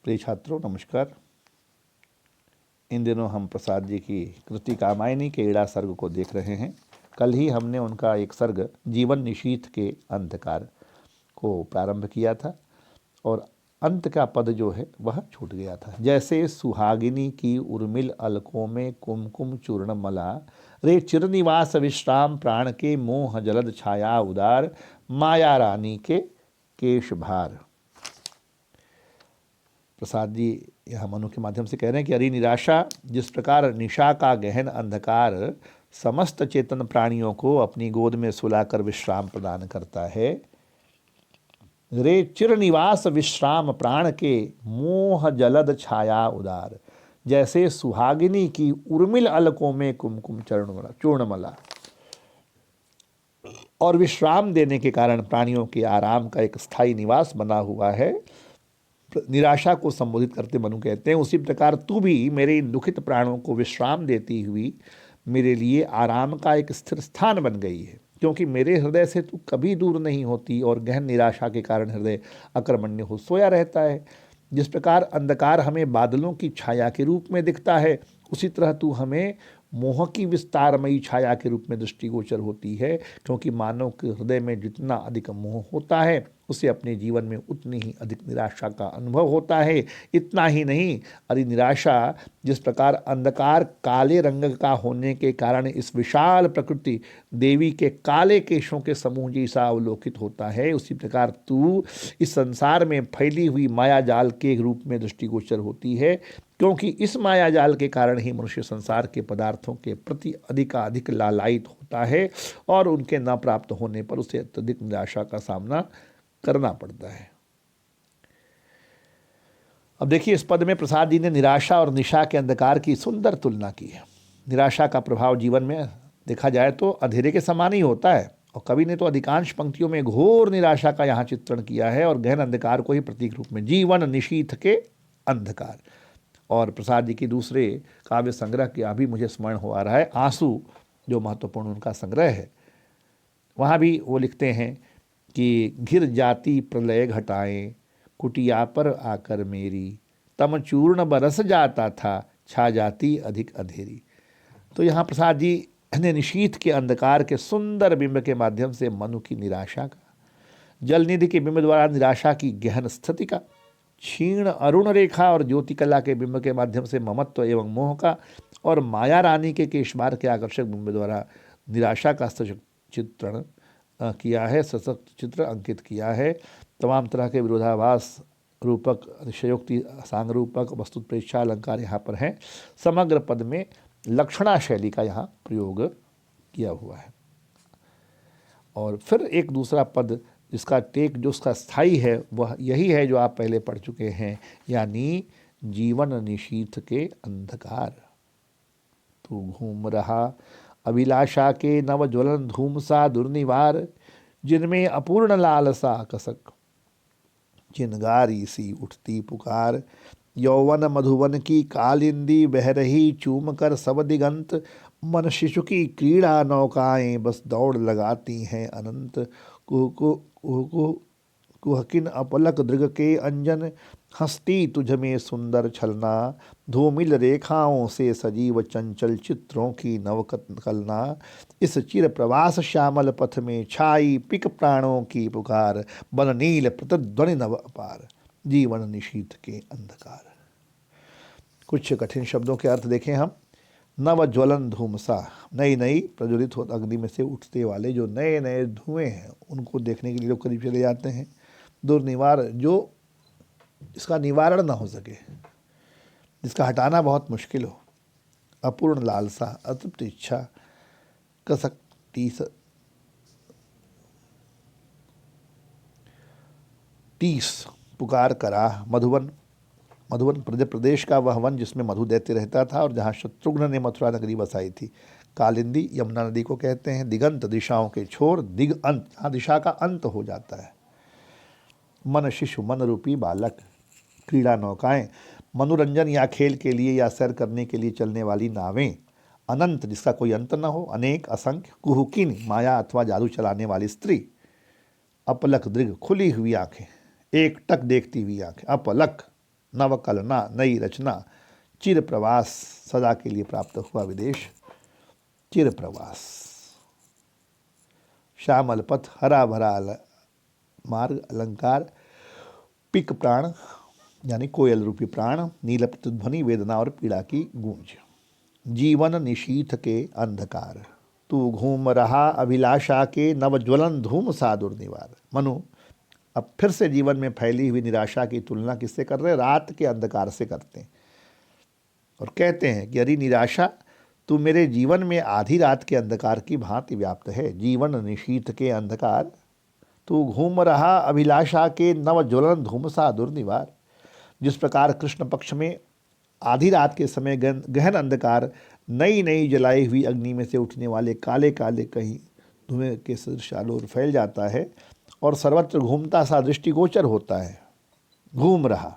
प्रिय छात्रों नमस्कार। इन दिनों हम प्रसाद जी की कृति कामायनी के इड़ा सर्ग को देख रहे हैं। कल ही हमने उनका एक सर्ग जीवन निशीथ के अंधकार को प्रारंभ किया था और अंत का पद जो है वह छूट गया था। जैसे सुहागिनी की उर्मिल अलकों में कुमकुम चूर्ण मला, रे चिरनिवास विश्राम प्राण के मोह जलद छाया उदार, माया रानी के केश भार। प्रसाद जी यहाँ मनु के माध्यम से कह रहे हैं कि अरे निराशा, जिस प्रकार निशा का गहन अंधकार समस्त चेतन प्राणियों को अपनी गोद में सुलाकर विश्राम प्रदान करता है, रे चिरनिवास विश्राम प्राण के मोह जलद छाया उदार, जैसे सुहागिनी की उर्मिल अलकों में कुमकुम चूर्णमला और विश्राम देने के कारण प्राणियों के आराम का एक स्थायी निवास बना हुआ है, निराशा को संबोधित करते मनु कहते हैं, उसी प्रकार तू भी मेरे इन दुखित प्राणों को विश्राम देती हुई मेरे लिए आराम का एक स्थिर स्थान बन गई है, क्योंकि मेरे हृदय से तू कभी दूर नहीं होती और गहन निराशा के कारण हृदय अकर्मण्य हो सोया रहता है। जिस प्रकार अंधकार हमें बादलों की छाया के रूप में दिखता है, उसी तरह तू हमें मोह की विस्तारमयी छाया के रूप में दृष्टिगोचर होती है, क्योंकि मानव के हृदय में जितना अधिक मोह होता है उसे अपने जीवन में उतनी ही अधिक निराशा का अनुभव होता है। इतना ही नहीं, अरे निराशा जिस प्रकार अंधकार काले रंग का होने के कारण इस विशाल प्रकृति देवी के काले केशों के समूह जैसा अवलोकित होता है, उसी प्रकार तू इस संसार में फैली हुई माया जाल के रूप में दृष्टिगोचर होती है, क्योंकि इस माया जाल के कारण ही मनुष्य संसार के पदार्थों के प्रति अधिकाधिक लालायित होता है और उनके न प्राप्त होने पर उसे अत्यधिक निराशा का सामना करना पड़ता है। अब देखिए, इस पद में प्रसाद जी ने निराशा और निशा के अंधकार की सुंदर तुलना की है। निराशा का प्रभाव जीवन में देखा जाए तो अंधेरे के समान ही होता है, और कवि ने तो अधिकांश पंक्तियों में घोर निराशा का यहाँ चित्रण किया है और गहन अंधकार को ही प्रतीक रूप में जीवन निशीथ के अंधकार। और प्रसाद जी की दूसरे काव्य संग्रह के अभी मुझे स्मरण हो आ रहा है, आंसू, जो महत्वपूर्ण उनका संग्रह है, वहाँ भी वो लिखते हैं कि घिर जाती प्रलय घटाएं कुटिया पर आकर मेरी, तम चूर्ण बरस जाता था छा जाती अधिक अंधेरी। तो यहाँ प्रसाद जी ने निशीथ के अंधकार के सुंदर बिंब के माध्यम से मनु की निराशा का, जलनिधि के बिंब द्वारा निराशा की गहन स्थिति का, क्षीण अरुण रेखा और ज्योति कला के बिंब के माध्यम से ममत्व एवं मोह का, और माया रानी के केशबार के आकर्षक बिंब द्वारा निराशा का चित्रण किया है, सशक्त चित्र अंकित किया है। तमाम तरह के विरोधाभास रूपक, अतिशयोक्ति, सांग रूपक, वस्तुत प्रेक्षा अलंकार यहाँ पर हैं। समग्र पद में लक्षणा शैली का यहाँ प्रयोग किया हुआ है। और फिर एक दूसरा पद जिसका टेक जो उसका स्थाई है वह यही है जो आप पहले पढ़ चुके हैं, यानी जीवन निशीथ के अंधकार। तू घूम रहा अभिलाषा के नव ज्वलन धूम सा दुर्निवार, जिनमें अपूर्ण लालसा कसक चिनगारी सी उठती पुकार, यौवन मधुवन की कालिंदी बह रही चूम कर सब दिगंत, मन शिशु की क्रीड़ा नौकाएं बस दौड़ लगाती हैं अनंत, कुहकिन अपलक दृग के अंजन, हंसती तुझ में सुंदर छलना, धूमिल रेखाओं से सजीव चंचल चित्रों की नवकलना, इस चिर प्रवास श्यामल पथ में छाई पिक प्राणों की पुकार, बन नील प्रतिध्वनि नव अपार, जीवन निशीथ के अंधकार। कुछ कठिन शब्दों के अर्थ देखें हम। नव ज्वलन धूमसा, नई नई प्रज्वलित हो अग्नि में से उठते वाले जो नए नए धुएं हैं उनको देखने के लिए लोग करीब चले जाते हैं। दुर्निवार, जो इसका निवारण ना हो सके, जिसका हटाना बहुत मुश्किल हो। अपूर्ण लालसा, अतृप्त इच्छा, कसक टीस पुकार करा, मधुवन, मधुवन प्रदेश का वह वन जिसमें मधु दैत्य रहता था और जहाँ शत्रुघ्न ने मथुरा नगरी बसाई थी। कालिंदी, यमुना नदी को कहते हैं। दिगंत, दिशाओं के छोर, दिग अंत, जहाँ दिशा का अंत हो जाता है। मन शिशु, मन रूपी बालक, क्रीड़ा नौकाएं, मनोरंजन या खेल के लिए या सैर करने के लिए चलने वाली नावें, अनंत, जिसका कोई अंत न हो, अनेक, असंख्य, कुहुकिन, माया अथवा जादू चलाने वाली स्त्री, अपलक दृग, खुली हुई आंखें, एक टक देखती हुई आंखें, अपलक नव कलना नई रचना, चिर प्रवास सदा के लिए प्राप्त हुआ विदेश, चिर प्रवास। श्यामल पथ हरा भरा मार्ग अलंकार, पिक प्राण यानी कोयल रूपी प्राण, नील प्रतिध्वनि वेदना और पीड़ा की गूंज। जीवन निशीथ के अंधकार, तू घूम रहा अभिलाषा के नवज्वलन धूम सा दुर्निवार। मनु अब फिर से जीवन में फैली हुई निराशा की तुलना किससे कर रहे हैं? रात के अंधकार से करते हैं और कहते हैं कि अरे निराशा, तू मेरे जीवन में आधी रात के अंधकार की भांति व्याप्त है। जीवन निशीथ के अंधकार, तू घूम रहा अभिलाषा के नवज्वलन धूम सा दुर्निवार। जिस प्रकार कृष्ण पक्ष में आधी रात के समय गहन अंधकार नई नई जलाई हुई अग्नि में से उठने वाले काले काले कहीं धुएं के सदृश आलोक फैल जाता है और सर्वत्र घूमता सा दृष्टिगोचर होता है, घूम रहा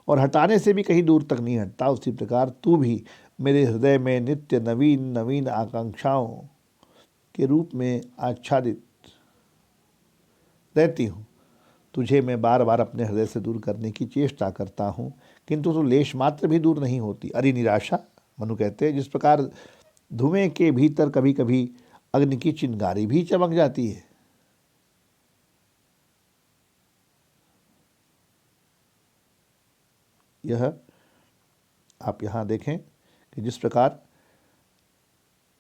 और हटाने से भी कहीं दूर तक नहीं हटता, उसी प्रकार तू भी मेरे हृदय में नित्य नवीन नवीन आकांक्षाओं के रूप में आच्छादित रहती हूँ। तुझे मैं बार बार अपने हृदय से दूर करने की चेष्टा करता हूँ, किंतु तू लेश मात्र भी दूर नहीं होती। अरे निराशा, मनु कहते हैं, जिस प्रकार धुएं के भीतर कभी कभी अग्नि की चिंगारी भी चमक जाती है, यह आप यहाँ देखें कि जिस प्रकार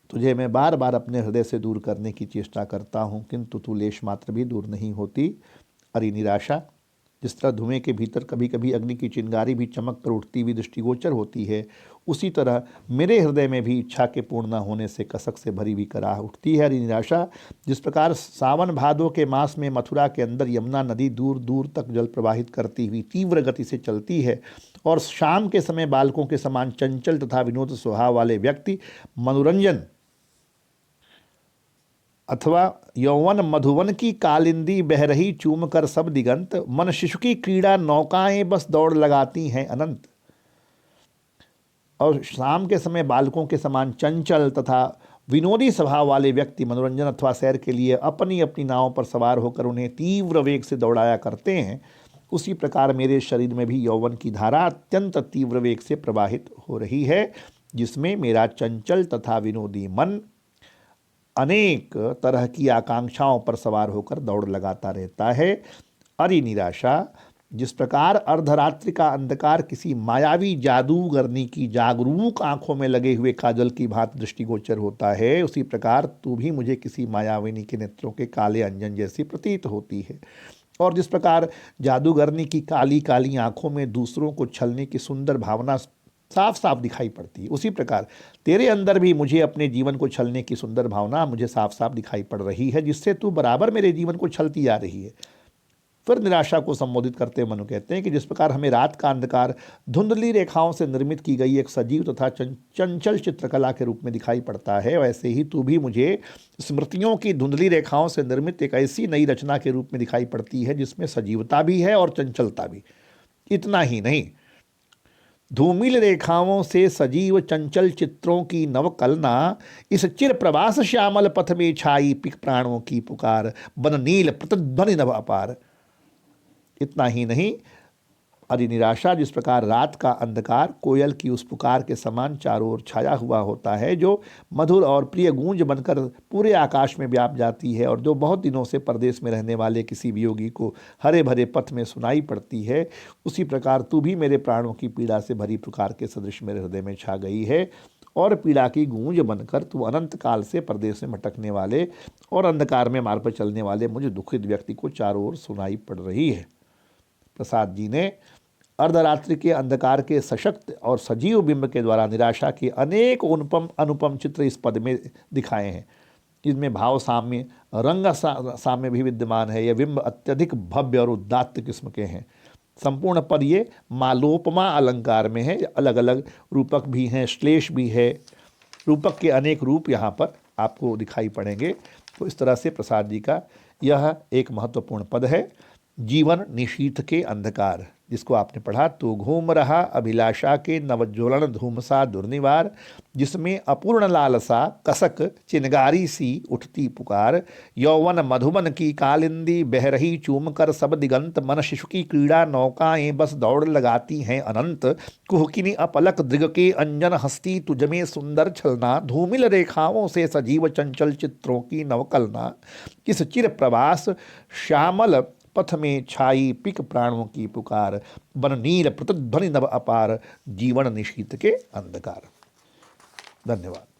तुझे मैं बार बार अपने हृदय से दूर करने की चेष्टा करता हूँ, किंतु तू लेश मात्र भी दूर नहीं होती। अरे निराशा, जिस तरह धुएं के भीतर कभी कभी अग्नि की चिंगारी भी चमक कर उठती हुई दृष्टिगोचर होती है, उसी तरह मेरे हृदय में भी इच्छा के पूर्ण न होने से कसक से भरी हुई कराह उठती है। अरे निराशा, जिस प्रकार सावन भादों के मास में मथुरा के अंदर यमुना नदी दूर दूर तक जल प्रवाहित करती हुई तीव्र गति से चलती है और शाम के समय बालकों के समान चंचल तथा विनोद स्वभाव वाले व्यक्ति मनोरंजन अथवा यौवन मधुवन की कालिंदी बह रही चूम कर सब दिगंत, मन शिशु की क्रीड़ा नौकाएं बस दौड़ लगाती हैं अनंत। और शाम के समय बालकों के समान चंचल तथा विनोदी स्वभाव वाले व्यक्ति मनोरंजन अथवा सैर के लिए अपनी अपनी नावों पर सवार होकर उन्हें तीव्र वेग से दौड़ाया करते हैं, उसी प्रकार मेरे शरीर में भी यौवन की धारा अत्यंत तीव्र वेग से प्रवाहित हो रही है, जिसमें मेरा चंचल तथा विनोदी मन अनेक तरह की आकांक्षाओं पर सवार होकर दौड़ लगाता रहता है। अरे निराशा, जिस प्रकार अर्धरात्रि का अंधकार किसी मायावी जादूगरनी की जागरूक आंखों में लगे हुए काजल की भांति दृष्टिगोचर होता है, उसी प्रकार तू भी मुझे किसी मायाविनी के नेत्रों के काले अंजन जैसी प्रतीत होती है। और जिस प्रकार जादूगरनी की काली काली आंखों में दूसरों को छलने की सुंदर भावना साफ साफ दिखाई पड़ती है, उसी प्रकार तेरे अंदर भी मुझे अपने जीवन को छलने की सुंदर भावना मुझे साफ साफ दिखाई पड़ रही है, जिससे तू बराबर मेरे जीवन को छलती आ रही है। फिर निराशा को संबोधित करते हुए मनु कहते हैं कि जिस प्रकार हमें रात का अंधकार धुंधली रेखाओं से निर्मित की गई एक सजीव तथा चंचल चित्रकला के रूप में दिखाई पड़ता है, वैसे ही तू भी मुझे स्मृतियों की धुंधली रेखाओं से निर्मित एक ऐसी नई रचना के रूप में दिखाई पड़ती है जिसमें सजीवता भी है और चंचलता भी। इतना ही नहीं, धूमिल रेखाओं से सजीव चंचल चित्रों की नवकलना, इस चिर प्रवास श्यामल पथ में छाई पिक प्राणों की पुकार, बन नील प्रतिध्वनि नभ अपार। इतना ही नहीं, अरे निराशा, जिस प्रकार रात का अंधकार कोयल की उस पुकार के समान चारों ओर छाया हुआ होता है, जो मधुर और प्रिय गूंज बनकर पूरे आकाश में व्याप जाती है और जो बहुत दिनों से परदेश में रहने वाले किसी वियोगी को हरे भरे पथ में सुनाई पड़ती है, उसी प्रकार तू भी मेरे प्राणों की पीड़ा से भरी पुकार के सदृश मेरे हृदय में छा गई है और पीड़ा की गूंज बनकर तू अनंत काल से परदेश में भटकने वाले और अंधकार में मार्ग पर चलने वाले मुझे दुखित व्यक्ति को चारों ओर सुनाई पड़ रही है। प्रसाद जी ने अर्धरात्रि के अंधकार के सशक्त और सजीव बिंब के द्वारा निराशा के अनेक अनुपम चित्र इस पद में दिखाए हैं। इसमें भाव साम्य, रंग साम्य भी विद्यमान है। यह बिंब अत्यधिक भव्य और उदात्त किस्म के हैं। संपूर्ण पद ये मालोपमा अलंकार में है। अलग अलग रूपक भी हैं, श्लेष भी है, रूपक के अनेक रूप यहाँ पर आपको दिखाई पड़ेंगे। तो इस तरह से प्रसाद जी का यह एक महत्वपूर्ण पद है। जीवन निशीथ के अंधकार, जिसको आपने पढ़ा, तो घूम रहा अभिलाषा के नवज्वलन धूमसा दुर्निवार। जिसमें अपूर्ण लालसा कसक चिनगारी सी उठती पुकार। यौवन मधुबन की कालिंदी बह रही चूम कर सब दिगंत, मन शिशु की क्रीड़ा नौकाएं बस दौड़ लगाती हैं अनंत। कुहकिनी अपलक दृग के अंजन हस्ती, तुझ में सुंदर छलना, धूमिल रेखाओं से सजीव चंचल चित्रों की नवकलना। इस चिर प्रवास श्यामल पथ में छाई पिक प्राणों की पुकार, बन नील प्रतिध्वनि नभ अपार, जीवन निशीत के अंधकार। धन्यवाद।